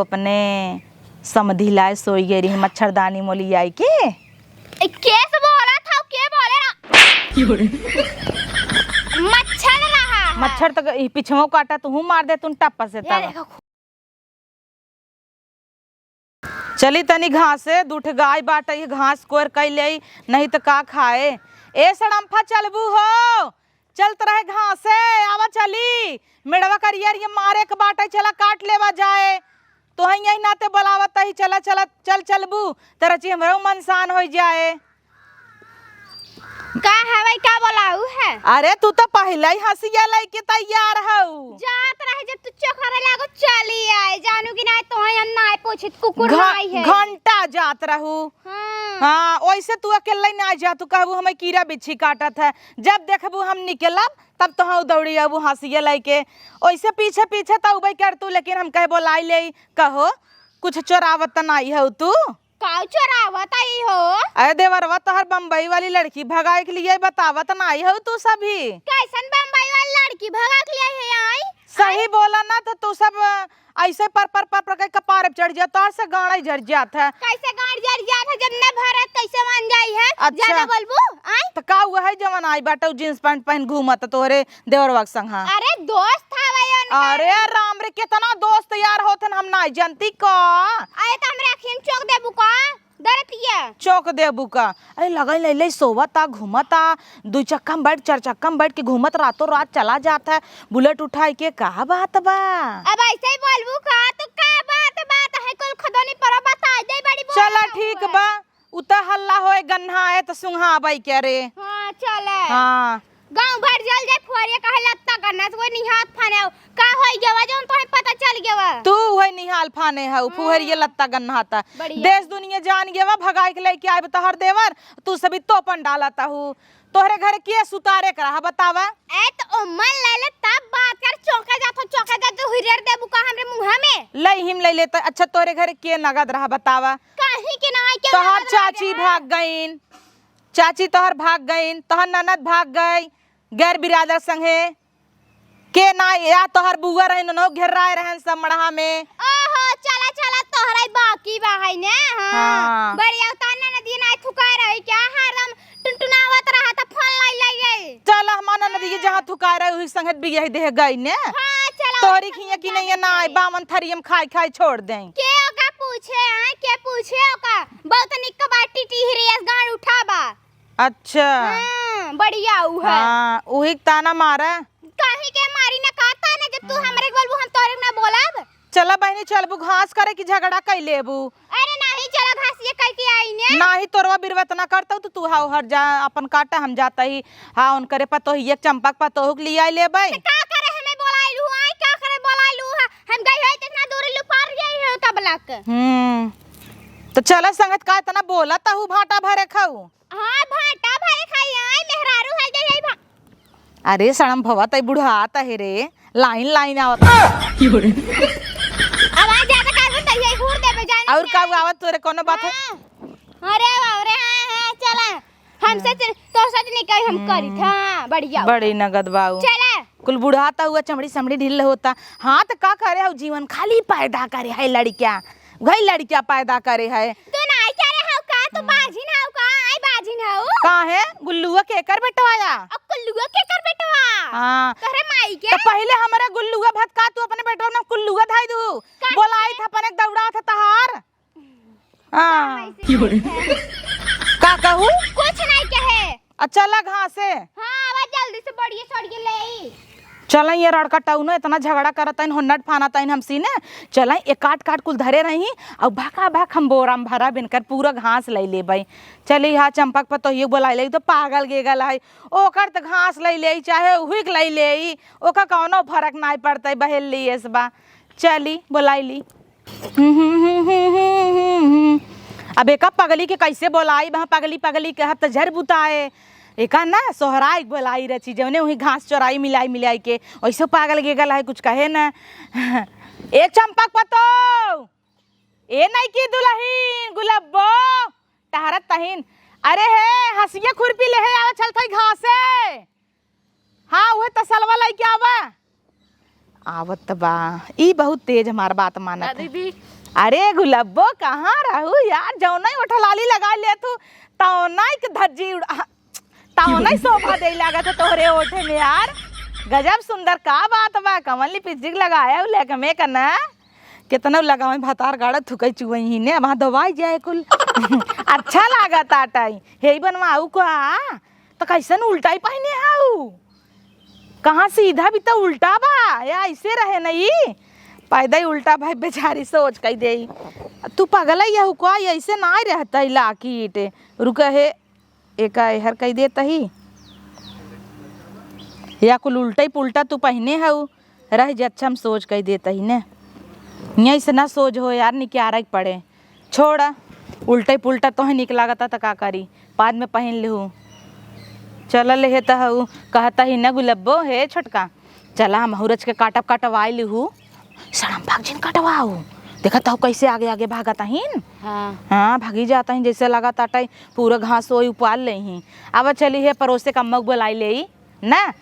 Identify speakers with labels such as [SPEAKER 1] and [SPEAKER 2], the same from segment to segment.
[SPEAKER 1] अपने समधी लाए सोई गई रही मच्छरदानी मोली आई के
[SPEAKER 2] केस बोला था के बोले मच्छर रहा है।
[SPEAKER 1] मच्छर तक पिछवों काटा तू मार दे तुम टप्पा से तब चली तनी घास से दूठ गाय बाट घास कोर कई ले नहीं तो का खाए। ए सड़म्फा चलबू हो चलत रहे घास से आवा चली मेड़वा करियर ये मारे के बाटे चला काट लेवा जाए तो है यही नाते बुलावत ही चला चला चल चलबू तेरा ची हमरो मनसान हो जाए।
[SPEAKER 2] का हवे का बोलाऊ है।
[SPEAKER 1] अरे तू तो पहले ही हंसिया लेके तैयार हो
[SPEAKER 2] जात रहे जब तू चोखरे लागो चली आए जानू कि नहीं तो है ना पूछित कुकुर नहीं है
[SPEAKER 1] घंटा जात रहू। हाँ वैसे तू अकेले ना जा तू कहबू हमें कीड़ा बिच्छी काटत है जब देखबू हम निकलब तब तो हम दौड़ी अबू हंसिया लेके वैसे पीछे पीछे तो उबई कर तू लेकिन हम कह बोलाई ले कहो कुछ चोरावत नहीं है तू
[SPEAKER 2] काऊ चोरावत आई हो।
[SPEAKER 1] अरे देवरवा तोहर बम्बई वाली लड़की भगाए के लिए बतावत नहीं है तू सभी
[SPEAKER 2] कैसन बम्बई वाली लड़की भगा के लिए है आई
[SPEAKER 1] सही बोला ना तो तू सब ऐसे पर के कपार पे चढ़ जा तोहर से गाड़ा झड़ जात है।
[SPEAKER 2] कैसे गाड़ जड़ जात है जब न भरत कैसे मान जाई है।
[SPEAKER 1] अच्छा।
[SPEAKER 2] ज्यादा बोलबू आई
[SPEAKER 1] तो का हुआ है जवन आई बाटे जींस पैंट पहन घूमत तोहरे देवरवा के संग।
[SPEAKER 2] अरे दोस्त था भाई
[SPEAKER 1] अरे राम रे कितना दोस्त यार होतन हम ना जानती का
[SPEAKER 2] आए तो हमरे अखिन चौक देबू का दरतिया
[SPEAKER 1] चौक देबू का। अरे लगल ले ले सोवता घूमता दू चक्का में बैठ चार चक्का में बैठ के घूमत रातों रात चला जाता है बुलेट उठाई के का बात बा।
[SPEAKER 2] अब ऐसे ही बोलबू का तो का बात है कुल खदनी पर बता दे बड़ी बोल
[SPEAKER 1] चला ठीक बा उता हल्ला होए गन्हा है तो सुंघा बाई के रे।
[SPEAKER 2] हां चले
[SPEAKER 1] हाँ
[SPEAKER 2] गांव भर जल जाए फुरिया कहे लत्ता करना से कोई निहात फाने का होई गवा जोन तोहे पता चल गवा
[SPEAKER 1] तू होय निहाल फाने है फुहरिए लत्ता गन्हाता देश दुनिया जान गवा भगाई के लेके आए तोहर देवर तू सभी तोपन डालता हूँ तोहरे घर के सुतारे करा बतावा।
[SPEAKER 2] ए तो उम्मन ले ले तब बात कर चौका जा तो हिरर देबू का हमरे मुंह में
[SPEAKER 1] लई हिम ले लेता। अच्छा तोहरे घर के नगद रहा बतावा
[SPEAKER 2] काहे के ना के
[SPEAKER 1] तोहर चाची भाग गईन चाची तोहर भाग गईन तोहर ननद भाग गई गैर बिरादर संगे के ना या तोहर बुआ रहन नो घेराए रहन सब मड़हा में।
[SPEAKER 2] ओहो चला तोहरा बाकी बा है ने। हां बढ़िया ताना नदी ना थुकाय रही क्या हरदम टुनटुनावत रहा त फोन लाई गई
[SPEAKER 1] चल हमारा नदी जहां थुकाय रही हुई संगत भी यही देह गई ने।
[SPEAKER 2] हां चला
[SPEAKER 1] तोरी खिया की नहीं ना बामन थरियम खाई छोड़ दें
[SPEAKER 2] के ओका पूछे हैं के पूछे ओका बहुत निक बाटी टिहरियस गाड़ उठाबा।
[SPEAKER 1] अच्छा
[SPEAKER 2] बढ़िया उ है।
[SPEAKER 1] हां ओही ताना मारा
[SPEAKER 2] काहे के मारी ना कहता ना जब तू हमरे बोलबू हम तोरे ना बोलब।
[SPEAKER 1] चला बहनी चलबू घास करे की झगड़ा कई लेबू।
[SPEAKER 2] अरे नहीं चला घास ये कह के आई ने
[SPEAKER 1] नाही तोरवा बिरवत ना करता तो तू हाउ हर जा अपन काटा हम जाता ही हां उन करे पतो ही एक चंपक पतो हुक लिया लेबै
[SPEAKER 2] का करे हमें बोलाइलू आई का करे बोलाइलू हम गई है इतना दूर लु पार गई है तबलक।
[SPEAKER 1] तो चला संगत का इतना बोला ताहू भाटा भरे खाऊ।
[SPEAKER 2] हां भाटा भरे खाई आई मेहरारू है गई है।
[SPEAKER 1] अरे सड़म भवा तई बुढ़ाता है रे लाइन आवत
[SPEAKER 2] आवाज ज्यादा कर तई है हुर देबे जाने
[SPEAKER 1] और का आवत तोरे कोनो बात है।
[SPEAKER 2] अरे बाप रे हां चला हमसे तो सच नहीं कही हम करी था बढ़िया
[SPEAKER 1] बड़ी नगद बाऊ
[SPEAKER 2] चला
[SPEAKER 1] कुल बुढ़ाता हुआ चमड़ी समड़ी ढील होता। हाँ तो का करे हो जीवन खाली पैदा करे है लड़कियां गई लड़कियां पैदा करे है।
[SPEAKER 2] तू नहीं करे हो का तू बाजिन हो का आई बाजिन हो
[SPEAKER 1] का है गुल्लुआ के कर बेटवाया
[SPEAKER 2] अब कुल्लुआ के कर बेटवा।
[SPEAKER 1] हां
[SPEAKER 2] तोरे माई के
[SPEAKER 1] तो पहले हमारा गुल्लुआ भात का तू अपने बेटवा ना कुल्लुआ धाई दू बोलाई था अपन एक दौड़ा था तहार। हां का कहू
[SPEAKER 2] कुछ नहीं कहे।
[SPEAKER 1] अच्छा लग हां से
[SPEAKER 2] हां आवाज जल्दी से बढ़िए सड़िए ले
[SPEAKER 1] चल ये रड़का टाउन इतना झगड़ा करता इन होन्नट फानाता इन हमसी ने चल एक काट कुल धरे रही और भाका भाक हम बोराम भरा बिनकर पूरा घास ले ले भाई चली हाँ चंपक पर तो ये बोला ले तो पागल गेगल है ओकर तो घास ले ले चाहे हुक ले ले ओका कौनो फर्क नहीं पड़ता बहेल ली इस बा चली बोलाई ली। अब एक पगली के कैसे बोलाई वहाँ पगली के हब तो झर बुताए एक ना सोहराई बोलाई रची जवने वही घास चोराई मिलाई के वैसे पागल गेगल है कुछ कहे ना। ए चंपक पतो ए नहीं की दुल्हन गुलाबो टहरत तहिन अरे हे हसिया खुरपी ले है आवे चलथई घास से। हाँ वह तसलवा लाई के आवा आवत बा ई बहुत तेज हमार बात मानत है।
[SPEAKER 3] दीदी
[SPEAKER 1] अरे गुलब्बो कहाँ रहू यार, जौना उठा लाली लगा ले तू तौना के धज्जी तौना शोभा दे लागत है तोहरे ओठे में यार। गजब सुंदर का बात बा, कमल लिपस्टिक लगाया लेके में कना कितना लगावे भतार गाड़ा थुकई चुवई ही ने वहां दवाई जाए कुल अच्छा लागत आटाई हे बनवाऊ का तो कैसन उल्टा ही पहने हाउ, कहाँ सीधा भी तो उल्टा बा या ऐसे रहे नहीं पैदा ही उल्टा भाई बेचारी सोच कही दे। तू पगल है यहू का ऐसे ना रहता लाकीट रुक है एक हर कही देता ही या कुल उल्टा ही पुल्टा तू पहने हऊ रह जे अच्छा हम सोच कही देता ही ने यहीं से ना सोच हो यार निक्यारा पड़े छोड़ उल्टा ही पुल्टा तो निक लागता तो का करी बाद में पहन लू चल ले तो हऊ कहता ही ना गुलब्बो हे छोटका चला हम हुरज के काटब कटवाई लू सड़म भाग जिन कटवाऊ देखता हूँ कैसे आगे आगे भागता हिन। हाँ भागी जाता ही जैसे लगा ताटा पूरा घास वही उपाल ले ही। अब चली है पड़ोसे का मग बुलाई ले ना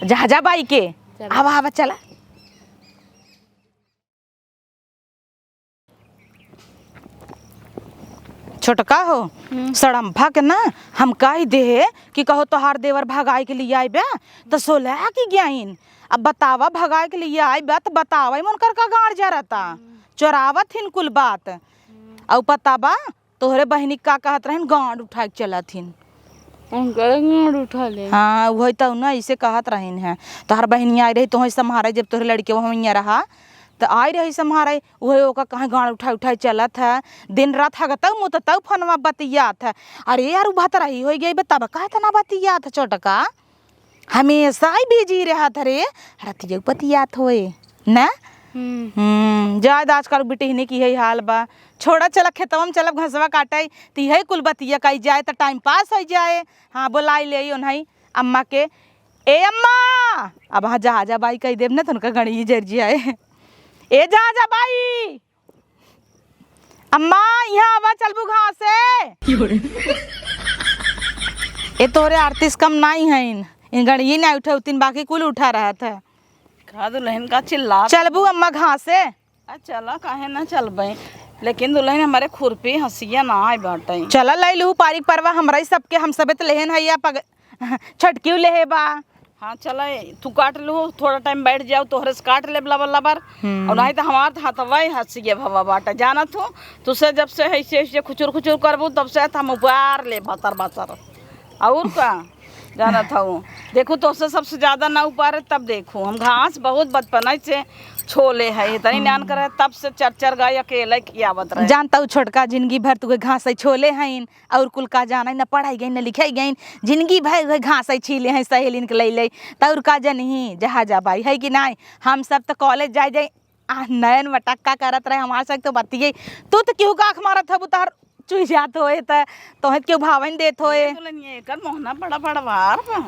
[SPEAKER 1] जहाजा बाई के अब आवा चला छोटका हो सड़म भाग ना हम कह दे कि कहो तोहार देवर भगाए के लिए आए तो सोलह की ज्ञाइन अब बतावा भगाए के लिए आए तो बतावा मन कर का गाड़ जा रहता चोरावत हिन कुल बात और पता बा तोहरे बहनी का कहत रहन गांड उठा के चलत हिन
[SPEAKER 3] गांड उठा ले।
[SPEAKER 1] हाँ वही तो ना ऐसे कहत रहन है तोहर बहनी आई रही तो संभारे जब तोहरे लड़के वहाँ रहा तो आई रही संभारे वही ओका कहाँ गांड उठा चलत है दिन रात हगत मुँह तब फोनवा बतियात है। अरे यार उभत रही हो गई बताब कहे तना बतियात छोटका हमेशा ही बिजी रहा था रे रतिया बतियात होए ना। जायद आजकल बेटी हिने की है हाल बा छोड़ा चला खेतवा में चलब घसवा काटे ती है कुल बतिया कही जाए तो टाइम पास हो जाए। हाँ बुलाई ले नहीं अम्मा के ए अम्मा अब हाँ जहाजा बाई कही देव ना तो उनका गणी जर जाए ए जहाजा बाई अम्मा यहाँ आवा चलबू घास से ए तोरे आर्टिस्ट कम नहीं है इन गणिये नहीं उठे उतिन बाकी कुल उठा रहा था
[SPEAKER 3] का दुल्हन का चिल्ला
[SPEAKER 1] चलबू अम्मा घास से
[SPEAKER 3] चला काहे ना चलबे लेकिन दुल्हन हमारे खुरपी हंसिया ना आए बाटे
[SPEAKER 1] चला लै लू पारी परवा हमरा ही सबके हम सबे तो लेहन है या पग छटकियो लेहे बा।
[SPEAKER 3] हाँ चला तू काट लू थोड़ा टाइम बैठ जाओ तोहरे से काट ले लबर और नहीं तो हमार हाथवा हंसिए भवा बाटा जाना तू तुसे जब से ऐसे खुचुर खुचुर करबू तब से हम उबार ले बतर बतर और का जाना था वो देखो तो उससे सबसे ज्यादा ना उपारे तब देखो हम घास बहुत बचपन से छोले है इतनी न्यान करे तब से चर गाय अकेले खियावत रहे।
[SPEAKER 1] जानता हूँ छोटका जिंदगी भर तुके घास छोले हैं और कुल का जाना न पढ़ाई गई न लिखाई गई जिंदगी भर घास छीले हैं सहेलिन के ले तौर का जन ही जहाजा बाई है कि नहीं हम सब तो कॉलेज जाए नयन मटक्का करत रहे हमारे साथ तो बतिये तू तो क्यों का मारत हबू तार चुई जात होए तोहे क्यों भावन देत होए
[SPEAKER 3] कर मोहना बड़ा बड़वार बा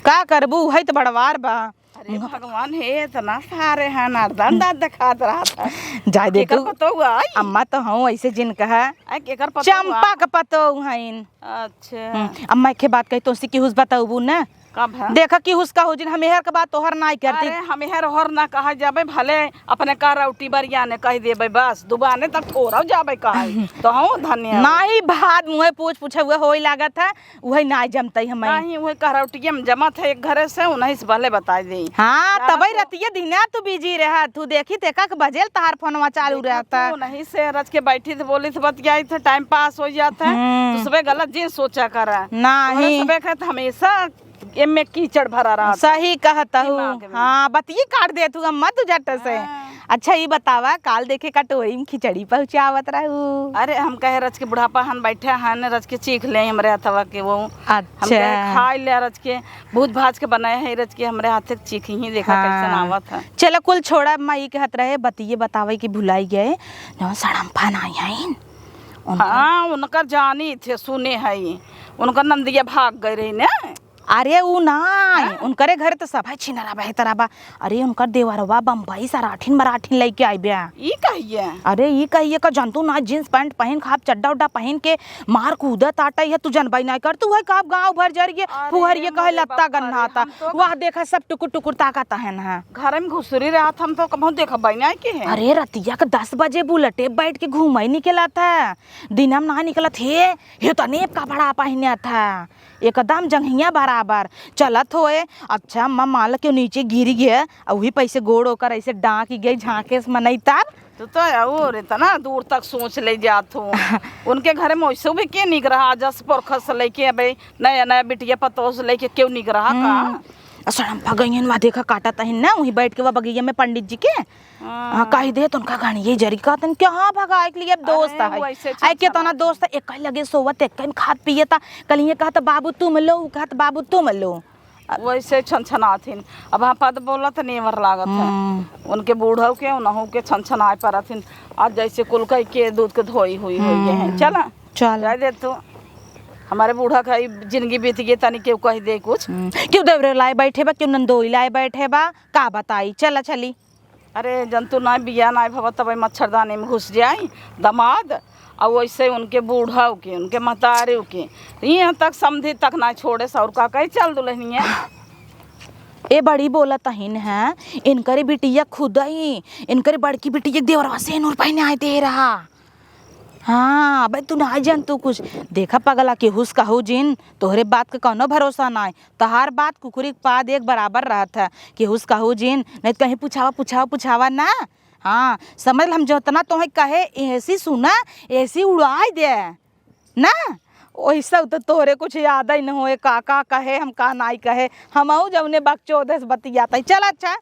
[SPEAKER 1] का करबू है तो बड़वार बा।
[SPEAKER 3] अरे भगवान हे इतना सारे हैं नारदान दाद दिखात रहा था
[SPEAKER 1] जाय देखो
[SPEAKER 3] पतो
[SPEAKER 1] अम्मा तो हूँ ऐसे जिन कहा
[SPEAKER 3] केकर पतो
[SPEAKER 1] चंपा का पतो हईन।
[SPEAKER 3] अच्छा
[SPEAKER 1] अम्मा के बात कही तो की हुस बताऊबू ना
[SPEAKER 3] कब है
[SPEAKER 1] देखा कि हुस का हो जिन हमेहर के बात तोहर ना करती
[SPEAKER 3] अरे हमेहर हर ना कहा जाबे भले अपने का रोटी बरियाने कह देबे बस दुबाने तक थोड़ा जाबे कहे तो हूँ धन्य
[SPEAKER 1] नहीं भात मुँह पूछे हुए हो लागत है वही ना जमते हमें
[SPEAKER 3] नहीं वही का रोटी में जमा थे एक घरे से उन्हीं से भले बता दे।
[SPEAKER 1] हाँ तबई रतिया दिना तू बिजी रहा तू देखी तेका के बजेल तहार फोनवा चालू रहता
[SPEAKER 3] नहीं से रच के बैठी थी बोली थी बतियाई थे टाइम पास हो जाता है तो सुबह गलत जी सोचा कर
[SPEAKER 1] नहीं
[SPEAKER 3] सुबह कहते हमेशा में कीचड़ भरा रहा
[SPEAKER 1] सही कहता हूँ। हाँ बतिये काट दे तू अम्मा तू झट से। अच्छा ये बतावा काल देखे कटोरी में खिचड़ी पहुँचावत रहू।
[SPEAKER 3] अरे हम कहे रच के बुढ़ापा हन बैठे हन रच के चीख ले हमरे हथवा के वो
[SPEAKER 1] अच्छा
[SPEAKER 3] खा ले रच के भूत भाज के बनाए है रच के हमरे हाथ से चीख ही देखा कैसे आवत है।
[SPEAKER 1] चलो कुल छोड़ा माई के हत रहे बतिये बतावे की भुलाई गए जो सड़म्फा नहीं है।
[SPEAKER 3] हाँ उनका जानी थे सुने है उनका नंदिया भाग गए रही ने
[SPEAKER 1] अरे ऊ ना उनकरे घरे तो सब है छिनरा बेहतरा बा। अरे उनकर देवरवा बम्बई सराठीन मराठीन लेके आई बे।
[SPEAKER 3] ई कहिए
[SPEAKER 1] अरे ये कहिए का जानतू ना जींस पैंट पहन खाप चड्डा उड्डा पहन के मार कूदत आटा है तू जनबाई ना कर तू है का गांव भर जर ये पुहर ये कहे लत्ता गन्ना आता वह देखा सब टुकुर टुकुर ताकत है ना
[SPEAKER 3] घर में घुसरी रहा हम तो कभी देखा बैना के है।
[SPEAKER 1] अरे रतिया के 10 बजे बुलेटे बैठ के घूम निकला था दिन हम ना निकला थे ये तो नेप का बड़ा पहना था एकदम जंघिया बराबर चलत होए। अच्छा अम्मा मान के नीचे गिर गया और वही पैसे गोड़ होकर ऐसे डांक गई झांके से मनई तब
[SPEAKER 3] तो और इतना दूर तक सोच ले जात हो उनके घर में वैसे भी के निक रहा जस परखस लेके अबे नया नया बिटिया पतोस लेके क्यों निक रहा का
[SPEAKER 1] सड़म भगैन वहाँ देखा काटा तहिन ना वहीं बैठ के वह बगैया में पंडित जी के कही दे तो उनका गाड़ी ये जरी का तन क्या हाँ भगा के लिए दोस्त है आई के तो ना दोस्त एक लगे सोवत एक खाद पिए था कल ये कहता बाबू तुम लो कहता बाबू तुम लो
[SPEAKER 3] वैसे छन छनाथिन। अब हाँ पद बोला तो नेवर लागत है उनके बूढ़ों के उनहु के छन छनाए परथिन। आज जैसे कुल कई के दूध के धोई हुई गए हैं चला
[SPEAKER 1] चल
[SPEAKER 3] जाए दे तू हमारे बूढ़ा का जिंदगी बीत गई तनी क्यों कह दे कुछ
[SPEAKER 1] क्यों देवरे लाए बैठे बा क्यों नंदोई लाए बैठे बा का बताई चला चली।
[SPEAKER 3] अरे जंतु ना बिया ना भव तब मच्छरदानी में घुस जाए दामाद और वैसे उनके बूढ़ा के उनके महतारे के यहाँ तक समझी तक ना छोड़े सौर का कहीं चल दुल्हनिया
[SPEAKER 1] ए बड़ी बोला तहिन है इनकरे बिटिया खुद ही इनकरे बड़की बिटिया देवरवा से नूर पहने आए दे रहा। हाँ भाई तू ना जान तू कुछ देखा पगला के हुस कहू जिन तोहरे बात का कौनो भरोसा ना है तहार बात कुकुरी पाद एक बराबर रहा था कि हुस कहू जिन नहीं तो कहीं पूछावा ना। हाँ समझ हम जितना तो कहे ऐसी सुना ऐसी उड़ाई दे ना वैसा तो तोहरे कुछ याद ही न होए का कहे हम का नाई कहे हम जौने बक 14 बतियाता चल अच्छा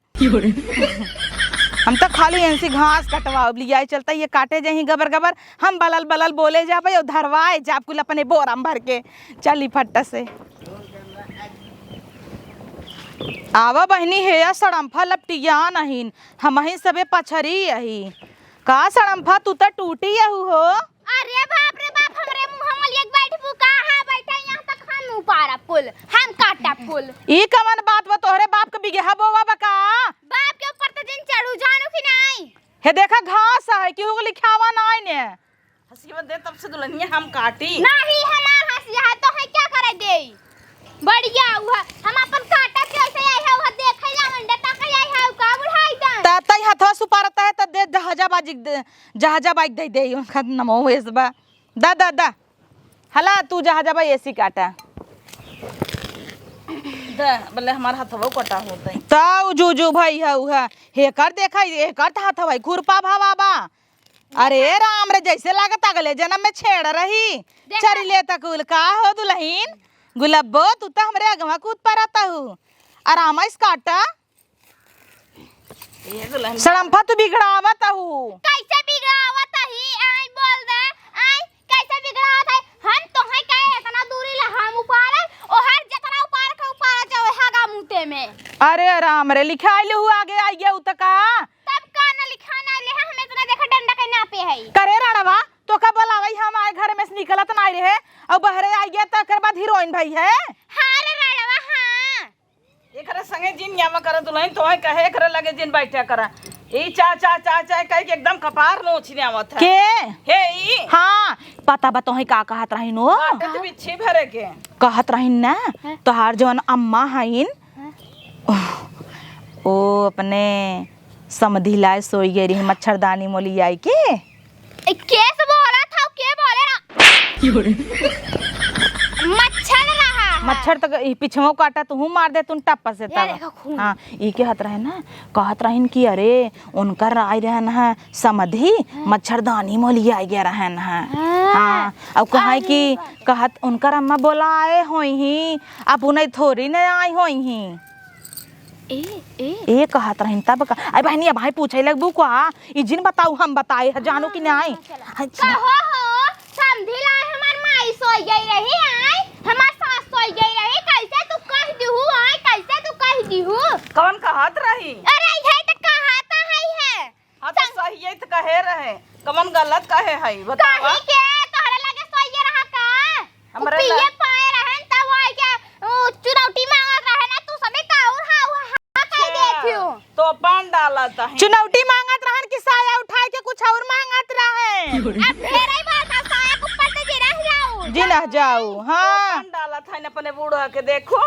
[SPEAKER 1] हम तो खाली ऐसी घास कटवा लिया चलता ये काटे जाही गबर गबर हम बलल बलल बोले जा भाई धरवाए जा कुल अपने बोराम भर के चली फट्टा से आवा बहनी है या सड़म्फा लपटिया नहीं हम ही सबे पछरी यही का सड़म्फा तू तो टूटी यहू हो।
[SPEAKER 2] अरे बाप रे बाप हमरे मुंह में एक बैठ बुका है बैठा यहां तक हम उपारा पुल हम काटा पुल
[SPEAKER 1] ई कवन बात बा तोहरे बाप के बिगहा बोवा बका
[SPEAKER 2] बाप के ऊपर तो दिन चढ़ू जानू कि नहीं
[SPEAKER 1] हे देखा घास है केहू को लिखावा नाई ने
[SPEAKER 3] हंसी दे तब से दुल्हनिया हम काटी
[SPEAKER 2] नहीं हमार हंसिया है तो है क्या करे दे बढ़िया हुआ हम अपन काटा के ऐसे आई है वो देखे ला मंडा तक आई है का बुढ़ाई दा
[SPEAKER 1] तई हथवा सुपारता है त दे जहाजा बाइक दे दे उनका नमो वेसबा दा हला तू जहाजा बाई ऐसी काटा
[SPEAKER 3] दे बोले हमारा हथवा कटा होता है
[SPEAKER 1] ताऊ जो भाई है उहा हे कर देखा हे कर हथवा खुरपा भावा अरे राम रे जैसे लागत अगले जन्म में छेड़ रही चरी ले तकुल का हो दुल्हीन गुलाबो तू तो हमरे अगवा कूद परता हूँ आराम इस काटा सड़म्फा तू बिगड़ावत हूँ
[SPEAKER 2] कैसे बिगड़ावत ही आई बोल दे आई कैसे बिगड़ावत है हम तो है कहे इतना दूरी ला हम ऊपर ओ हर जकरा ऊपर का ऊपर जाओ हागा मुते में
[SPEAKER 1] अरे राम रे लिखाई ले हुआ आगे आई गया उतका
[SPEAKER 2] तब का ना लिखाना ले हम इतना देखा डंडा के नापे है
[SPEAKER 1] करे राणवा तो का बोलावई हम आए घर में से निकलत ना रहे और बहरे आई गया तकर बाद हीरोइन भाई है
[SPEAKER 2] हां रे राणवा हां
[SPEAKER 3] एकरा संगे जिन यामा कर दुल्हन तो है कहे करे लगे जिन बैठा करा ई चा कह के एकदम कपार नोचने आवत है
[SPEAKER 1] के
[SPEAKER 3] हे ई
[SPEAKER 1] हां पता बा तोही का कहत रहिन ओ
[SPEAKER 3] बाटे बिच्छी भरे के
[SPEAKER 1] कहत रहिन ना तोहार जवन अम्मा हइन ओ अपने समधी लाए सोई गई रही मच्छरदानी मोली आई के
[SPEAKER 2] केस बोला था के बोले मच्छर
[SPEAKER 1] तक पिछमो काटा तू मार दे तुम टप्पा से तब हाँ ई के हत रहे ना कहत रहन कि अरे उनकर आई रहन है समधी मच्छरदानी मोली आई गया रहन है हाँ अब कहा कि कहत उनकर अम्मा बोला आए होई ही अब उन्हें थोड़ी न आई होई ही ए कहत रहन तब आई बहनी अब भाई पूछे लग बू का ई जिन बताऊ हम बताए जानू कि नहीं
[SPEAKER 2] कहो हो समधी ला हमार माई सोई गई रही आई हमार सास सोई गई रही कैसे तू कह दिहु आई कैसे तू कह दिहु
[SPEAKER 3] कौन कहत रही
[SPEAKER 2] अरे ये तो कहता है
[SPEAKER 3] हां तो सही है तो कहे रहे कौन गलत कहे है बतावा
[SPEAKER 2] कहीं के तोहरे लगे सोई रहा का
[SPEAKER 3] हमरे
[SPEAKER 2] पिए पाए रहन तब आई के चुरौटी
[SPEAKER 3] चौपान डाला था
[SPEAKER 1] चुनौती मांगत रहन कि साया उठाए के कुछ और मांगत रहे।
[SPEAKER 2] अब ढेरे बात है, साया को ऊपर से गिरा जाऊं।
[SPEAKER 1] जी ना जाऊ। हाँ
[SPEAKER 3] चौपान डाला था इन अपने बूढ़ा के देखो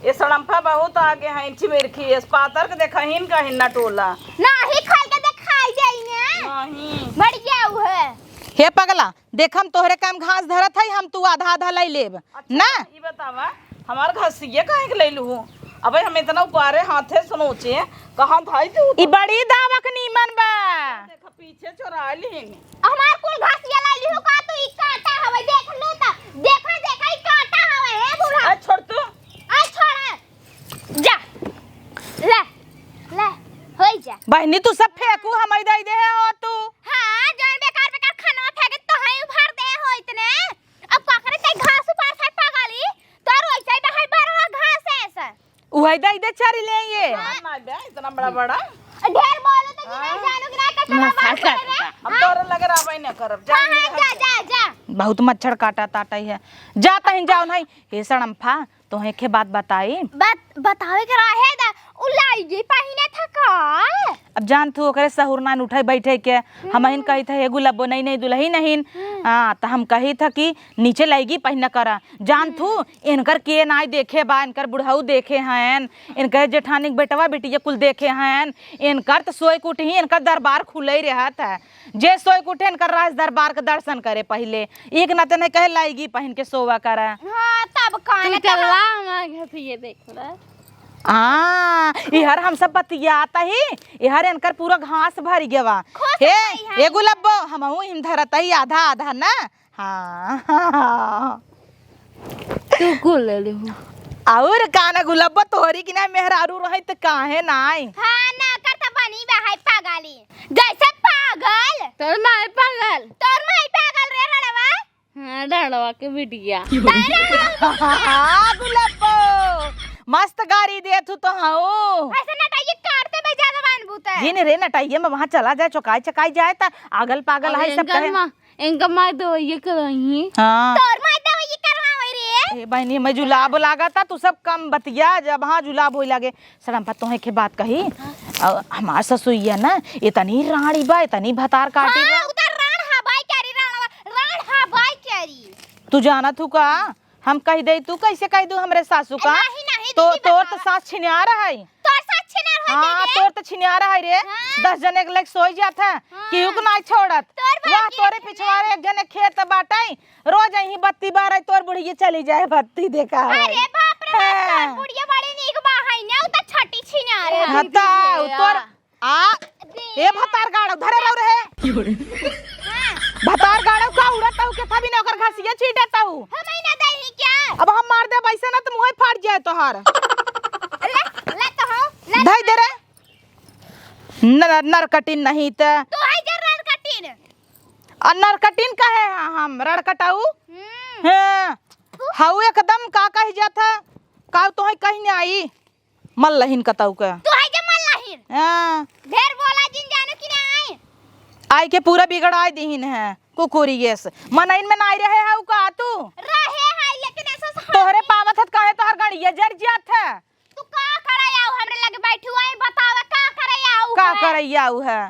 [SPEAKER 3] ये सड़म्फा बहुत आगे है इंची मेरखी इस पातर के देखा हिन का हिन्ना टोला
[SPEAKER 2] नहीं खाई के दिखाई जाई ना
[SPEAKER 3] नहीं
[SPEAKER 2] मर जाऊ है।
[SPEAKER 1] हे पगला देख हम तोहरे काम घास धरत है हम तू आधा आधा ले लेब ना।
[SPEAKER 3] ये बतावा हमार घसिए काहे के ले लू अबे हम इतना उपारे हाथे सुनोचे कहां धाई तू
[SPEAKER 1] ई बड़ी दावक नीमन बा।
[SPEAKER 3] देखा पीछे चोरा लीन
[SPEAKER 2] हमार कुल घास ये लाई लिहो का तू ई कांटा हवे देख लो त देखा देखा ई कांटा हवे हे बूढ़ा।
[SPEAKER 3] आ छोड़ तू
[SPEAKER 2] आ छोड़ जा ले ले होई जा।
[SPEAKER 1] बहनी तू सब फेंकू हम दे दे हो तू।
[SPEAKER 2] हां जौन बेकार बेकार खाना फेंके तो है उभार दे हो इतने। अब का करे ते घास ऊपर से पगाली तोर वैसे ही बाहर बरवा घास है ऐसा
[SPEAKER 1] उहे दे चरी ले ये।
[SPEAKER 3] ना बे इतना बड़ा बड़ा
[SPEAKER 2] ढेर बोलो तो नहीं जानो कि ना कटवा बात करे।
[SPEAKER 3] हम तोरे लगे रहबे न करब जा
[SPEAKER 2] हां जा जा जा
[SPEAKER 1] बहुत मच्छर काटा ताटा है जा तहिन जाओ नहीं हे सड़म्फा तोहे के बात बताई।
[SPEAKER 2] बात बतावे के रहे दा उलाई जी पहिने था का।
[SPEAKER 1] अब जान तू ओकरे सहुर ना उठे बैठे के हम हिन कही था एगो लब्बो नहीं नहीं दुल्ही नहीं। हाँ तो हम कही था कि नीचे लाएगी पहिना करा जान तू इनकर के नाई देखे बा इनकर बुढ़ऊ देखे हैं इनकर जेठानी बेटवा बेटिया कुल देखे हैं इनकर तो सोई कुट ही इनकर दरबार खुले रहत है जे सोई कुटे इनकर राज दरबार के दर्शन करे पहले एक न तो नहीं कहे लाएगी पहन के सोवा करा।
[SPEAKER 2] हां तब कान
[SPEAKER 4] चलवा हमारे घर पे ये देख रहा
[SPEAKER 1] इहर हम सब बतियाता ही इहर इनकर पूरा घास भर गवा हे एगो लब्बो हमहू हिम धरत ही आधा आधा ना। हाँ
[SPEAKER 4] तू को ले ले
[SPEAKER 1] और काना गुलब्बो तोहरी की ना मेहरारू रही तो काहे नाई।
[SPEAKER 2] हां ना करता बनी बा है पागली जैसे पागल
[SPEAKER 4] तोर माई पागल
[SPEAKER 2] तोर माई पागल रे रड़वा।
[SPEAKER 4] हां डड़वा के बिटिया
[SPEAKER 1] हाँ गुलब्बो मस्त गाड़ी दे तू तो हाँ
[SPEAKER 2] ऐसे नटाइए काटते में ज्यादा बान बूता
[SPEAKER 1] जी ने रे नटाइए में वहां चला जाए चौकाई चकाई जाए ता आगल पागल है सब कहे।
[SPEAKER 4] इनका माई तो ये करही।
[SPEAKER 1] हाँ
[SPEAKER 2] तोर माई तो ये करवावे रे।
[SPEAKER 1] ए बहनी मैं जुलाब लागा था तू सब कम बतिया जब हाँ जुलाब होई लागे सड़म्फा तोहे के बात कही हमार ससुइया ना इतनी राड़ी बा इतनी भतार काटी बा।
[SPEAKER 2] हां उधर राण हवाई कैरी राण हवाई कैरी
[SPEAKER 1] तू जाना तू का हम कह दे तू कैसे कह दू हमरे सासू का
[SPEAKER 2] नहीं
[SPEAKER 1] तो
[SPEAKER 2] दीदी
[SPEAKER 1] तोर
[SPEAKER 2] बता।
[SPEAKER 1] तो सास छिनिया रहा है।
[SPEAKER 2] तोर साथ छिनार हो
[SPEAKER 1] हाँ तोर तो छिनिया रहा है रे 10 जने के लग सोई जात है केहू को ना छोड़त वाह तोरे पिछवाड़े एक जने खेत बाटाई रोज यही बत्ती बारे तोर बुढ़िया चली जाए बत्ती देखा है।
[SPEAKER 2] अरे बाप रे तोर बुढ़िया बड़ी नीक बा है ना उ त छटी छिनार है।
[SPEAKER 1] हता तोर आ ए भतार गाड़ो धरे रह रहे भतार गाड़ो का उड़त हूं के तभी ना ओकर घसिया छीटत हूं
[SPEAKER 2] हम ना दही क्या
[SPEAKER 1] अब हम मार दे वैसे ना तो मुंह फाड़ जाए तोहार
[SPEAKER 2] ले तो हो ले
[SPEAKER 1] धई दे रे नरकटिन नहीं त
[SPEAKER 2] तू है जर कटिन।
[SPEAKER 1] नरकटिन कहे हम रड़कटाऊ हां हाउ एकदम का कह जाता का तो है कहीं नहीं आई मल्लहिन कताऊ का
[SPEAKER 2] तू है जे मल्लाहिन
[SPEAKER 1] हां
[SPEAKER 2] ढेर बोला जिन जानो कि नहीं
[SPEAKER 1] आई के पूरा बिगड़ाई दीन है कुकुरी गेस मनइन में नहीं रहे है का तू
[SPEAKER 2] रहे है लेकिन ऐसा
[SPEAKER 1] तोहरे पावत हत काहे तोहर गणिया जर जात है
[SPEAKER 2] तू का करैया हमरे लगे बैठू है बतावा का करैया
[SPEAKER 1] का करैया उ है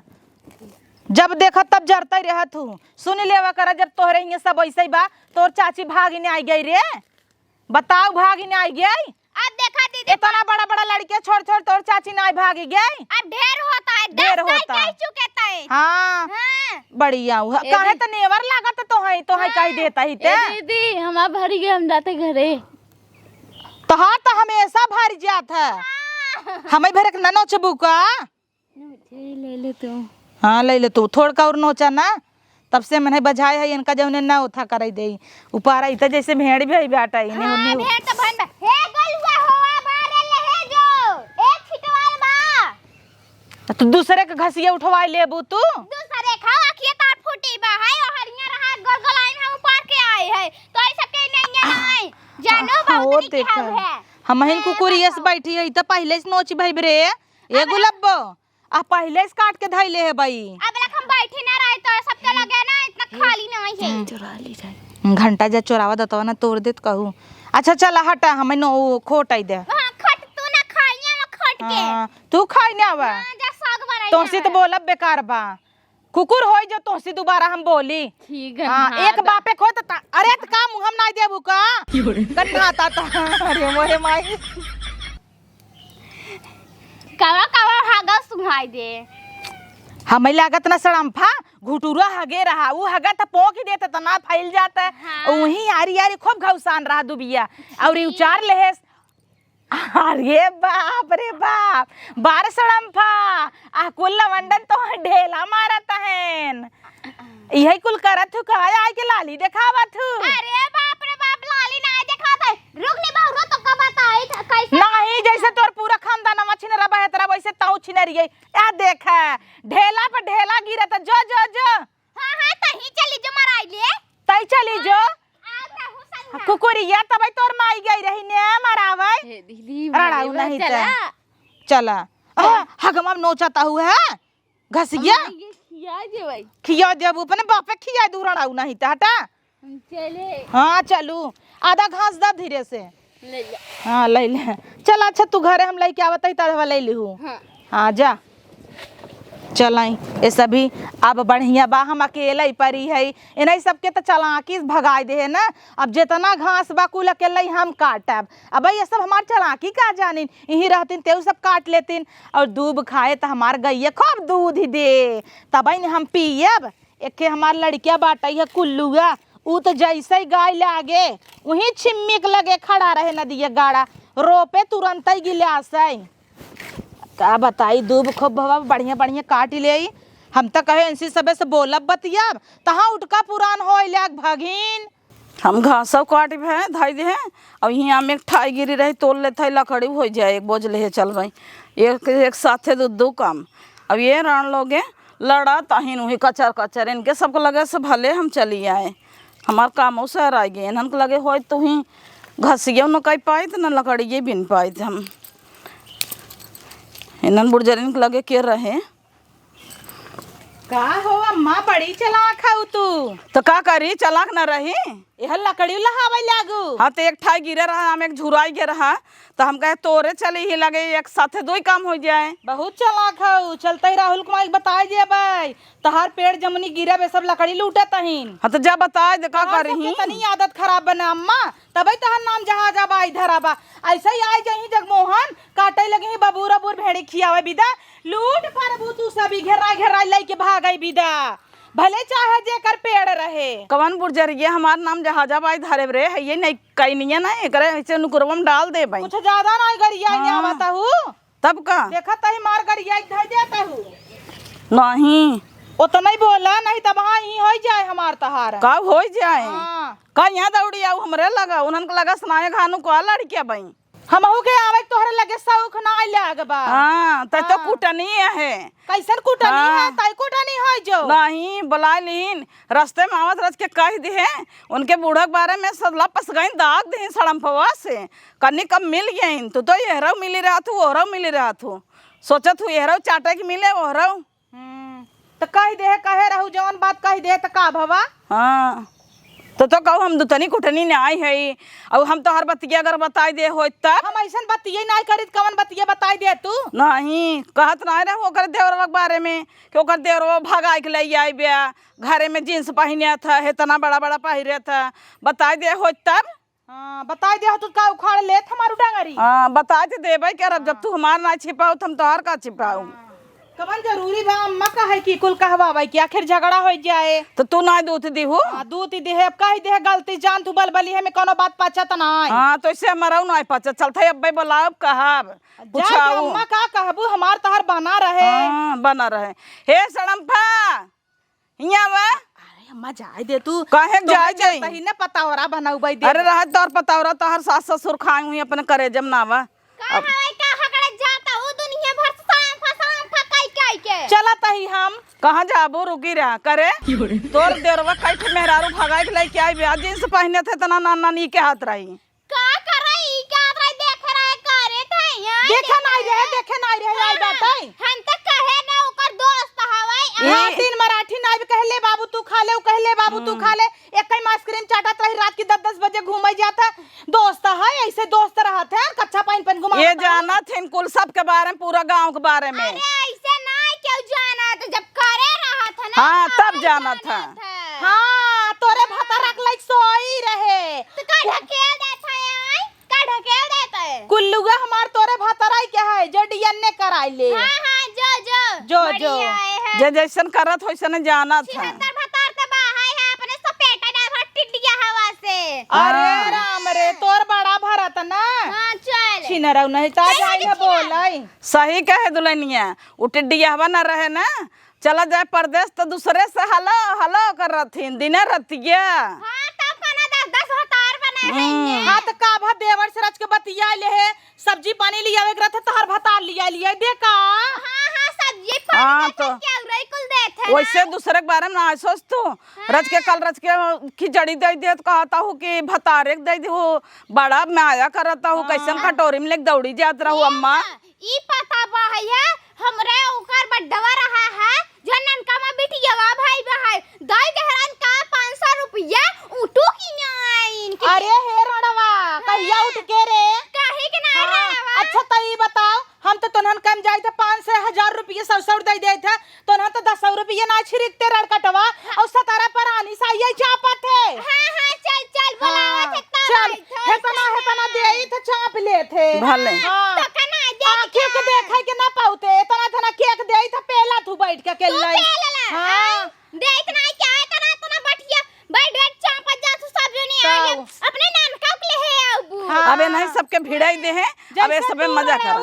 [SPEAKER 1] जब देखत तब जरते रहत हूँ सुन लेवा कर जब तोहरे हियां सब ऐसे ही बा तोर चाची भागिने आई गई रे बताओ भागिने आई गई।
[SPEAKER 2] अब देखा दीदी
[SPEAKER 1] इतना बड़ा बड़ा लड़के छोड़ छोड़ तोर चाची नहीं भागी गई।
[SPEAKER 2] अब ढेर होता है
[SPEAKER 1] ढेर
[SPEAKER 2] 10
[SPEAKER 1] होता
[SPEAKER 2] कह चुके थे।
[SPEAKER 1] हाँ
[SPEAKER 2] हां
[SPEAKER 1] बढ़िया हुआ काहे त नेवर लागत तो है कह देता ही ते
[SPEAKER 4] दीदी हमारा भरी गए हम जाते घरे
[SPEAKER 1] तो हाँ तो हमेशा भर जात है हमें भर के ननो चबुका
[SPEAKER 4] ले ले तू
[SPEAKER 1] हाँ ले ले तू थोड़ का और नोचा ना तब से मैंने बजाए है इनका जौने ना उठा कर दे ऊपर आई जैसे भेड़ भी बाटा इन्हें
[SPEAKER 2] हां
[SPEAKER 1] उन्हें
[SPEAKER 2] ढेर तो भन हे गलुआ होआ बारे ले हे जो एक छिटवाल बा
[SPEAKER 1] तो दूसरे के घसिया उठवाई लेबू तू
[SPEAKER 2] दूसरे खाओ आखिए तार फूटी बा है और हरिया रहा गलगलाइन हम ऊपर के आए है तो ऐसा के नहीं है जानो बहुत की हाल है
[SPEAKER 1] हम हिन कुकुरियस बैठी है त पहले से नोच भाई रे ए गुलब्बो आ पहले से काट के धइले है भाई
[SPEAKER 2] अब लख हम बैठे ना रहे तो सबके लगे ना इतना खाली नहीं है
[SPEAKER 4] चुरा ली जाए
[SPEAKER 1] घंटा जा चोरावा दतवा ना तोड़ देत कहू अच्छा चल हटा हमें नो खोट आई दे
[SPEAKER 2] हां खट तू ना खाइया में खट के
[SPEAKER 1] हाँ, तू खाई ना आवा
[SPEAKER 2] हाँ, जा साग बनाई
[SPEAKER 1] तोहसी तो बोलब बेकार बा कुकुर होई जो तोहसी दोबारा हम बोली
[SPEAKER 4] ठीक है
[SPEAKER 1] हाँ एक बापे खो तो अरे तो का मुंह हम ना देबू का कन्ना आता था अरे मोरे माई
[SPEAKER 2] कवा कवा हागा सुहाई दे
[SPEAKER 1] हमें लागत ना सड़म्फा घुटुरा हगे रहा वो हगा तो पोक ही देता तना फैल जाता
[SPEAKER 2] हाँ।
[SPEAKER 1] वही यारी यारी खूब घौसान रहा दुबिया और ये उचार ले अरे बाप रे बाप बार सड़म्फा आ कुल लवंडन तो ढेला मारत हन यही कुल करत हु काया आय के लाली देखावत हु
[SPEAKER 2] अरे बाप रे बाप लाली ना दिखाता है रुक ले बहुरो तो का बताई कैसे
[SPEAKER 1] नहीं जैसे तोर पूरा खानदान मछिन रबा है तेरा वैसे ताऊ छिनरिए आ देख ढेला पर ढेला गिरत जो जो जो
[SPEAKER 2] हां हां तही चली जो मराई ले
[SPEAKER 1] तई चली जो
[SPEAKER 2] आता हूं संग
[SPEAKER 1] कुकुरिया तब तोर माई गई रही ने मरावे
[SPEAKER 4] हे दीदी
[SPEAKER 1] रड़ाऊ नहीं
[SPEAKER 4] चला
[SPEAKER 1] चला हगमा नोचता हुआ है घसिया
[SPEAKER 4] ये खिया दे भाई
[SPEAKER 1] खिया देबू अपने बापे खिया दू रड़ाऊ नहीं ता हटा
[SPEAKER 4] हम चले
[SPEAKER 1] हाँ चलू आधा घास दा धीरे से
[SPEAKER 4] ले जा
[SPEAKER 1] हाँ ले ले चल अच्छा तू घरे हम लेके आवत ही तड़वा ले लिहू
[SPEAKER 4] हाँ
[SPEAKER 1] हाँ जा चलाई ये सभी अब बढ़िया बा हम अकेले ही परी है इन्हीं सबके तो चलाकी भगाई दे है ना अब जितना घास बा कुल अकेले ही हम काटब अब ये सब हमार चलाकी का जानिन यही रहतीन तेऊ सब काट लेतीन और दूध खाए तो हमार गैया खूब दूध ही दे तब हम पियब एक हमार लड़किया बाटई है कुल्लुआ ऊ तो जैसे ही गाय लागे वही छिम्मिक लगे खड़ा रहे नदिया गाड़ा रोपे तुरंत ही गिलासे का बताई दूब खूब भवा बढ़िया बढ़िया काट ले हम तो कहे इनसी सबे से बोलब बतियाब तहाँ उठका पुरान हो लाग भगिन
[SPEAKER 3] हम घास सब काट है धाई दे और यहाँ में एक ठाई गिरी रही तोड़ लेते लकड़ी हो जाए एक बोझ ले चल भाई एक साथे दो काम अब ये रान लोगे लड़ा ताहिन वही कचर कचर इनके सबको लगे से भले हम चली आए हमार कामों से आ गए इन्हन को लगे हो तो ही घसिया न कह पाए थे न लकड़िए बिन पाए थे हम इन्हन बुढ़जरिन को लगे के रहे
[SPEAKER 1] का हो अम्मा बड़ी चलाक खाऊ तू
[SPEAKER 3] तो का करी चलाक न रही
[SPEAKER 1] यह लकड़ी लहावे लागू
[SPEAKER 3] हाँ तो एक ठाई गिरे रहा हम एक झुराई गे रहा तो हम कहे तोरे चले ही लगे एक साथे दो ही काम हो जाए
[SPEAKER 1] बहुत चलाक खाऊ चलते ही राहुल कुमार बताई दे भाई तहार पेड़ जमनी गिरे बे सब लकड़ी लूटे तहीन
[SPEAKER 3] हाँ तो जा बताए दे का
[SPEAKER 1] तहार
[SPEAKER 3] करी
[SPEAKER 1] सबके तनी आदत खराब बना अम्मा तभी तहार नाम जहाज आबा इधर आबा ऐसे ही आए जही जगमोहन काटे लगे ही बबूरा बुर भेड़ी खियावे बिदा लूट परबू तू सभी घेरा घेरा लेके भागई बिदा भले चाहे जेकर पेड़ रहे
[SPEAKER 3] कवन बुर्जरिए हमार नाम जहाजाबाई धारे रे है ये नहीं कहीं नहीं है ना एकरे ऐसे नुकुरवम डाल दे भाई
[SPEAKER 1] कुछ ज्यादा नहीं गरिया नहीं आवता हूँ
[SPEAKER 3] तब का
[SPEAKER 1] देखा तही मार गरिया धर देता हूँ
[SPEAKER 3] नहीं
[SPEAKER 1] उतना ही बोला नहीं तब हाँ ही हो जाए हमार तहार
[SPEAKER 3] का हो जाए
[SPEAKER 1] हाँ
[SPEAKER 3] का यहाँ दौड़ी आऊ हमरे लगा उन्हन को लगा सुनाए घानू को लड़किया भाई
[SPEAKER 1] हमहू के आवे तोहरे लगे शौक ना लाग बा
[SPEAKER 3] हाँ तो कुटनी है
[SPEAKER 1] कैसन कुटनी है तई कुटनी है जो
[SPEAKER 3] नहीं बुला लीन रास्ते में आवत रच के कह दिए उनके बूढ़ा के बारे में सदला पस गई दाग दी सड़म्फवा से कन्नी कब मिल गई तू तो यहरव मिली रहा थू ओहरव मिली रहा थू सोचत हूँ यहरव चाटे की मिले ओहरव
[SPEAKER 1] तो कह दे कहे रहू जवन बात कह दे तो का भवा
[SPEAKER 3] हाँ तो कहू हम दुतनी कुटनी ने आई है और हम तो हर बतिया अगर बताई दे हो तब
[SPEAKER 1] हम ऐसा बतिये नहीं करी कवन बतिये बताई दे तू
[SPEAKER 3] नहीं कहत नहीं रहे ओकर देवरवा के बारे में कि ओकर देवरवा भगा के ले आई बिया घरे में जींस पहने था इतना बड़ा बड़ा पहिरे था बताई दे हो तब
[SPEAKER 1] हाँ बताई दे तू का उखाड़ ले हमारू डांगरी
[SPEAKER 3] हाँ बताई दे देबे क्या जब तू हमार ना छिपाऊ तो हम तोहर का छिपाऊ
[SPEAKER 1] कवन जरूरी बा अम्मा कहे कि कुल कहवा भाई कि आखिर झगड़ा हो जाए
[SPEAKER 3] तो तू ना दूध दीहू
[SPEAKER 1] दूध ही दे अब कह दे गलती जान तू बलबली है में कोनो बात पाचा त नहीं
[SPEAKER 3] हाँ तो इससे मराऊ ना पचा चलते अब बुलाब कहब
[SPEAKER 1] जा अम्मा का कहबू हमार तहर बना रहे
[SPEAKER 3] हाँ बना रहे हे सड़म्फा हिया वा
[SPEAKER 1] अरे अम्मा जाए दे तू
[SPEAKER 3] काहे जाए जाई
[SPEAKER 1] तही ने पतावरा बनाऊ भाई दे
[SPEAKER 3] अरे रहा तोर पतावरा तोहर सास ससुर खाए हुई अपने करे जम नावा
[SPEAKER 2] का है का हकड़े जाता हूं दुनिया भर साम फसाम फकाई काई के
[SPEAKER 1] चला तही हम
[SPEAKER 3] कहाँ जाबो रुकी रहा करे तोर देरवा काट मेहरारू भगाई के लेके आई बिया जींस पहने थे तना नाना नी के हाथ रही
[SPEAKER 2] का करई का रही देख रहा करे थे यार
[SPEAKER 1] देखे नहीं रहे आई बताई
[SPEAKER 2] हम तक कहे ना ओकर दोस्त हवाई
[SPEAKER 1] हाँ तीन मराठी नाई कहले बाबू तू खा ले कहले बाबू तू खा ले एक ही आइसक्रीम चाटत रही रात की 10-10 बजे घूमे जाता दोस्त है ऐसे दोस्त रहते हैं कच्चा पाइन घुमा
[SPEAKER 3] ये जाना थे कुल सब के बारे में, पूरा गांव के बारे में।
[SPEAKER 2] अरे ऐसे ना क्यों जाना था, जब करे रहा था ना
[SPEAKER 3] हाँ, तब जाना था।
[SPEAKER 1] हाँ तोरे भतर रख सोई रहे
[SPEAKER 2] तो का ढकेल देता है, का ढकेल देता है।
[SPEAKER 1] कुल्लुआ हमार तोरे भतर आई क्या है जो डीएनए कराई ले।
[SPEAKER 2] हाँ हाँ जो बढ़िया है।
[SPEAKER 3] जे जैसन करत वैसन जाना था।
[SPEAKER 2] छिहत्तर भतार तो बाहर है, अपने सपेटा डाल टिड्डिया हवा से।
[SPEAKER 1] अरे राम रे तोर बड़ा भरत ना।
[SPEAKER 2] हाँ चल
[SPEAKER 1] छिनरौ नहीं ता जाई है बोलाई।
[SPEAKER 3] सही कहे दुल्हनिया, उ टिड्डिया हवा न रहे ना, चला जाए परदेश तो दूसरे से हलो हलो कर रथिन दिने रतिया।
[SPEAKER 2] हाँ तब खाना 10 भतार बना है।
[SPEAKER 1] हाँ तो का भा देवर से रच के बतिया ले है, सब्जी पानी लिया वे रथ तहर भतार लिया देखा।
[SPEAKER 2] हाँ हाँ सब्जी
[SPEAKER 3] हाँ,
[SPEAKER 2] पानी
[SPEAKER 3] तो
[SPEAKER 2] क्या रही कुल देते हैं।
[SPEAKER 3] वैसे दूसरे के बारे में ना सोच तू। रच के कल रच के खिचड़ी दे दे तो कहता हूँ कि भतारे दे दे बड़ा माया करता हूँ, कैसन कटोरी में लेके दौड़ी जात रहू अम्मा।
[SPEAKER 2] ई पता बा है हमरे ओकर बड्डवा रहा है जनन का में बिटिया भाई भाई दाई गहरन का 500 रुपया उठू की नाइन।
[SPEAKER 1] अरे हे रणवा कहिया उठ के रे
[SPEAKER 2] काहे के ना रहा।
[SPEAKER 1] अच्छा तई बताओ, हम तो तोनहन कम जाई थे 500 से 1000 रुपये सौ दे दे थे, तोनहन तो 10 रुपये ना छिड़कते रड़कटवा और 17 पर आनी साइए चापत है।
[SPEAKER 2] हाँ हाँ चल चल बुलावा थे तब
[SPEAKER 1] चल हेतना देई थे चाप ले थे
[SPEAKER 3] भले
[SPEAKER 2] तो कना दे
[SPEAKER 1] आंखियों के देखे के ना पाउते तना केक देई था पेला तू बैठ के केलाई।
[SPEAKER 2] हां दे इतना क्या तना तना बटिया बैठ बैठ चापत जा तू सब जनी आ अपने नाम का ले है अब।
[SPEAKER 3] अबे नहीं सबके भिड़ाई दे हैं, अबे सबे मजा कर।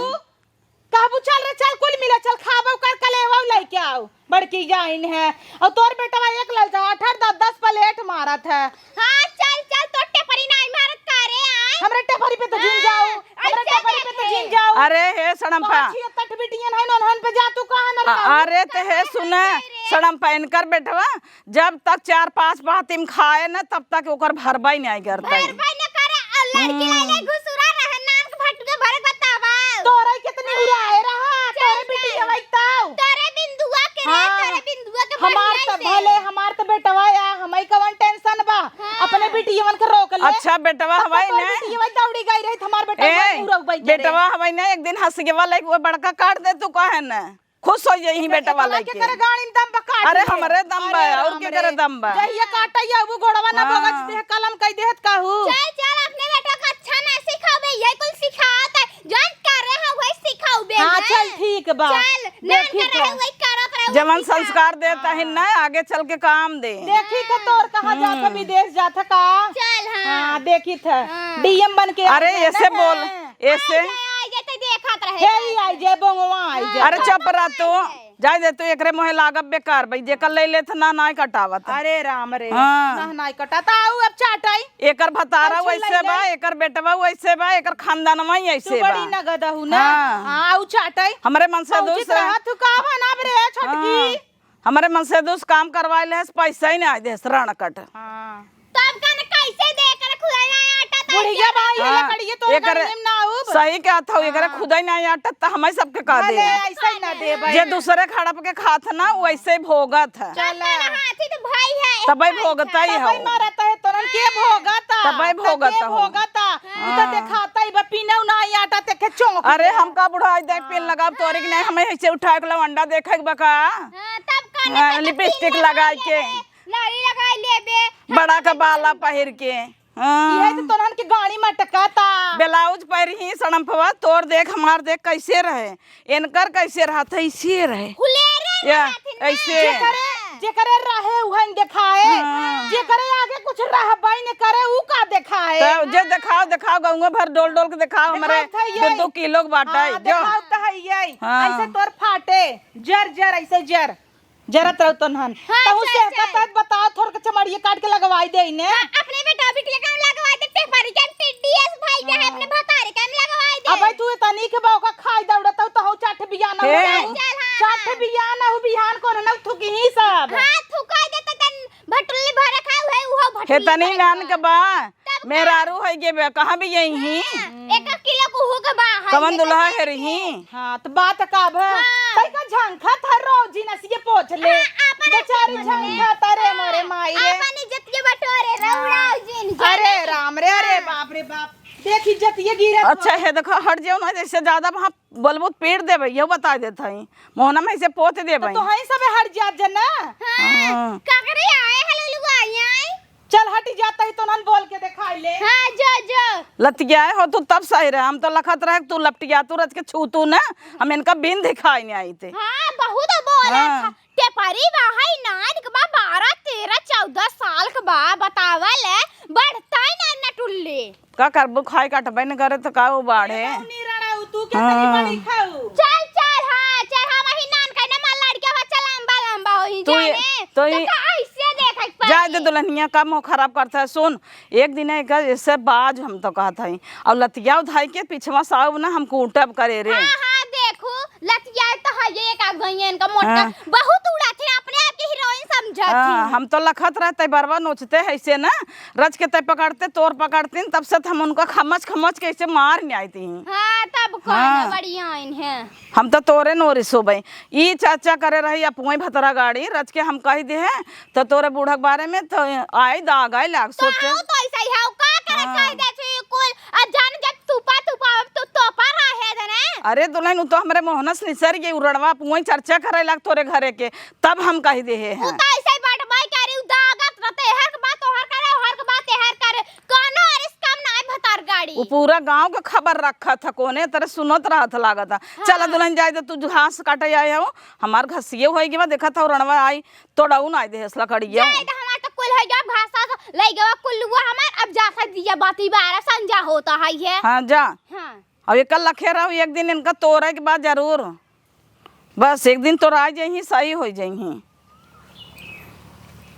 [SPEAKER 1] काबू चल रे चल कुल मिले चल खाबो कर कलेवा लेके आओ बड़की जाइन है और तोर बेटा एक ललचा 8-10 प्लेट मारत है।
[SPEAKER 2] हां चल चल तो टेपरी नहीं मारत करे आए
[SPEAKER 1] हमरे टेपरी पे तो झिन जाओ, हमरे टेपरी पे तो झिन जाओ।
[SPEAKER 3] अरे हे सड़म्पा,
[SPEAKER 1] तट बिटियन है नोनहन पे जा तू कहां न
[SPEAKER 3] अरे ते हे सुने सड़म्पा इनकर बेटवा जब तक 4-5 बातिम खाए ना तब तक ओकर भरबाई नहीं करता है।
[SPEAKER 2] भरबाई न करे और लड़की ले घुसुरा रहे नाम के भट के भर बतावा
[SPEAKER 1] तोरे कितनी उड़ाए रहा तोरे बिटिया वैताऊ
[SPEAKER 2] तोरे बिंदुआ के रे तोरे बिंदुआ के
[SPEAKER 1] हमार तो भले हमार तो बेटवा या हमई कवन टेंशन बा अपने बिटियवन के रोक ले।
[SPEAKER 3] अच्छा बेटवा हवाई ने
[SPEAKER 1] बिटिया दौड़ी गई रही हमार बेटवा पूरा उबई
[SPEAKER 3] बेटवा हवाई ने एक दिन हंस के वाला वो बड़का काट दे तू कहे न खुश हो जाई बेटवा लेके।
[SPEAKER 1] करे गाड़ी में दम बा काट।
[SPEAKER 3] अरे हमरे दम बा और के करे दम बा।
[SPEAKER 1] जहिया काटैया वो घोड़वा ना भगत दे कलम कह देत काहू।
[SPEAKER 2] चल चल अपने बेटा का अच्छा ना सिखावे ये कुल सिखाता जान कर रहे है वही सिखाओ बे।
[SPEAKER 1] हां चल ठीक बा
[SPEAKER 2] चल ना कर रहे वही करत रहे।
[SPEAKER 3] जवन संस्कार देता है ना आगे चल के काम दे।
[SPEAKER 1] देखी था तोर कहां जाता विदेश जाता का।
[SPEAKER 2] चल
[SPEAKER 1] हां देखी था डीएम बन के।
[SPEAKER 3] अरे ऐसे बोल ऐसे
[SPEAKER 2] ये तो देखत रहे
[SPEAKER 1] हे आई जे बंगवा आई जे।
[SPEAKER 3] अरे चुप रह तू जाय दे तू एकरे मोहे लागब बेकार भाई जेकर ले लेत ना नाय कटावत।
[SPEAKER 1] अरे राम रे
[SPEAKER 3] हाँ।
[SPEAKER 1] ना नाय कटाता आऊ अब चाटाई
[SPEAKER 3] एकर भतारा वैसे बा एकर बेटवा वैसे बा एकर खानदानवा ही
[SPEAKER 1] तू
[SPEAKER 3] ऐसे
[SPEAKER 1] बड़ी
[SPEAKER 3] बा।
[SPEAKER 1] नगद हूं ना।
[SPEAKER 3] हाँ।
[SPEAKER 1] हां आऊ चाटाई
[SPEAKER 3] हमरे मन से दूसरा
[SPEAKER 1] तू का बनाब रे छोटकी।
[SPEAKER 3] हमरे मन से दूस काम करवाए ले पैसा ही नहीं दे रण कट।
[SPEAKER 1] हां
[SPEAKER 2] तब कने कैसे दे कर खुदाई आटा
[SPEAKER 1] बुढ़िया भाई ये लकड़िए तो गाड़ी में ना आऊ।
[SPEAKER 3] सही कहत हूं एकरे खुदा ही नहीं आटत त हमें सबके कह दे।
[SPEAKER 1] भले ऐसा ही ना दे भाई
[SPEAKER 3] जे दूसरे खड़प के खात ना वैसे भोगत है।
[SPEAKER 2] चल हाथी तो भाई है
[SPEAKER 3] तबै भोगता ही
[SPEAKER 1] तबै
[SPEAKER 3] हो
[SPEAKER 1] मारता है तोरन के भोगाता
[SPEAKER 3] तबै भोगता हो।
[SPEAKER 1] भोगाता तू तो दिखाता ही बा पीनौ ना ही आटा ते के चौक।
[SPEAKER 3] अरे हमका बुढ़ाई दे पेन लगाब तोरे के नहीं हमें ऐसे उठा के लवंडा देखे के बका
[SPEAKER 2] तब कने
[SPEAKER 3] लिपस्टिक लगा के
[SPEAKER 2] लाली लगाई लेबे
[SPEAKER 3] बड़ा का बाला पहिर के।
[SPEAKER 1] ये तो तोरन के गाड़ी में टकाता
[SPEAKER 3] ब्लाउज पहरी ही सड़म्पवा तोर देख हमार देख कैसे रहे इनकर कैसे रहा था ऐसे रहे
[SPEAKER 2] खुले रे
[SPEAKER 3] या ऐसे
[SPEAKER 1] जे करे रहे उहन दिखाए जे करे आगे कुछ रहबाई ने करे ऊ का दिखाए।
[SPEAKER 3] तो जे दिखाओ दिखाओ गंगा भर डोल डोल के दिखाओ हमरे 2-2 किलो के बाटा है जो
[SPEAKER 1] दिखाओ त है ये
[SPEAKER 3] हाँ।
[SPEAKER 1] ऐसे तोर फाटे जर जर ऐसे जर जरत रहो तोनहन तहु से कहत बताओ थोड़ के चमड़िए काट के लगवाई दे ने।
[SPEAKER 2] अपने बेटा बिटिया काम लगवाई दे टेपरी के टीडीएस भाई के अपने भतारे काम लगवाई दे।
[SPEAKER 1] अबे तू तनी के बाव का खाई दौड़त तो हौ चाठ बियान हो चाठ बियान हो बिहान को न थुकी ही सब।
[SPEAKER 2] हां थुकाई दे त तन भटुल्ली भरे खाऊ है उहो भटुल्ली
[SPEAKER 3] हे तनी नान के बा मेरारू है के बे कहां भी यही
[SPEAKER 2] 1 किलो को हो के बा
[SPEAKER 3] कवन दुल्हा है रही।
[SPEAKER 1] हां तो बात का भा तई का झंखा था रोजी नसिए पोछ ले बेचारी झंखा तारे मोरे माई रे
[SPEAKER 2] अपन इज्जत के बटोरे रउड़ाऊ जिन
[SPEAKER 1] अरे राम रे अरे बाप रे बाप देख इज्जत ये गिरे
[SPEAKER 3] अच्छा है देखो हट जाओ ना, जैसे ज्यादा वहाँ बोलबो तो पेड़ देबै, यो बता देता है मोहना में ऐसे पोत देबै।
[SPEAKER 1] तो हई सब हट जात जना।
[SPEAKER 3] हाँ।
[SPEAKER 2] काकरे आए हेलो लुगा आई
[SPEAKER 1] चल हट जाता है तो नन बोल के दिखाई ले।
[SPEAKER 2] हां जो जो
[SPEAKER 3] लतिया हो तू तब सही रहे, हम तो लखत रहे तू लपटिया तू रच के छू तू ना, हम इनका बिन दिखाई नहीं आई थे।
[SPEAKER 2] हां बहुत बोला
[SPEAKER 3] हाँ।
[SPEAKER 2] ते परी बाहई नान के बा 12 13 14 साल के बा बतावल बढ़ता ही ना नटुल्ले
[SPEAKER 3] का करबो खाए काटबे न करे तो का वो बाढ़े।
[SPEAKER 1] नहीं राणा तू क्या तनी बड़ी खाऊ।
[SPEAKER 2] चल चल हां चल हम ही नान का ना लड़के बच्चा लंबा लंबा होई
[SPEAKER 3] तो ये-
[SPEAKER 2] जाने
[SPEAKER 3] तो
[SPEAKER 2] तो
[SPEAKER 3] ये-
[SPEAKER 2] ऐसे देख
[SPEAKER 3] जाए दे दुल्हनिया का मुँह खराब करता है। सुन एक दिन है इससे बाज हम तो कहता है और लतिया उधाई के पीछवा साहब ना हमको उल्टब करे रे।
[SPEAKER 2] हां हां देखो लतिया तो है ये का गयन का मोटा
[SPEAKER 3] हाँ।
[SPEAKER 2] बहुत उड़ा थे अपने आप की हीरोइन समझत
[SPEAKER 3] हाँ, हम तो लखत रहते बरवा नोचते है ऐसे ना, रच के तय पकड़ते तोर पकड़ते तब से हम उनका खमच खमच के ऐसे मार नहीं आई थी।
[SPEAKER 2] हां तब कौन
[SPEAKER 3] हाँ।
[SPEAKER 2] बढ़िया इन है
[SPEAKER 3] हम तो तोरे नोरी सोबे ई चाचा करे रही अपुई भतरा गाड़ी रच के हम कही दे है तो तोरे बूढ़क बारे में तो आई दाग आई लाग
[SPEAKER 2] तो
[SPEAKER 3] सोचे।
[SPEAKER 2] हाउ तो ऐसा ही हाउ का करे कह दे छी कुल जान जब तुपा तो तोपा रहे थे ना।
[SPEAKER 3] अरे दुल्हन तो हमरे मोहनस निसर ये उड़वा पुई चर्चा करे लाग तोरे घरे के तब हम कही दे है।
[SPEAKER 2] उ तो ऐसे ही बाट भाई करे उ दागत रहते हर के बात हर करे हर के बात हर करे कोनो अरिस काम ना भतार गाड़ी
[SPEAKER 3] वो पूरा गांव के खबर रखा था कोने तरह सुनत रहा था लागत था। चल दुल्हन जाए तो तू घास काटे आए हो हमार घसिए होई के देखा था रणवा आई तोड़ाऊ ना आई दे हसला कड़िया
[SPEAKER 2] जाए तो हमार तो कुल है जा भाषा ले गवा कुल्लुआ हमार अब जा दिया बाती बारा संजा होता है।
[SPEAKER 3] हाँ जा
[SPEAKER 2] हां
[SPEAKER 3] अब ये कल लखे रहो एक दिन इनका तोड़े के बाद जरूर बस एक दिन तोड़ा जाही सही हो जाही।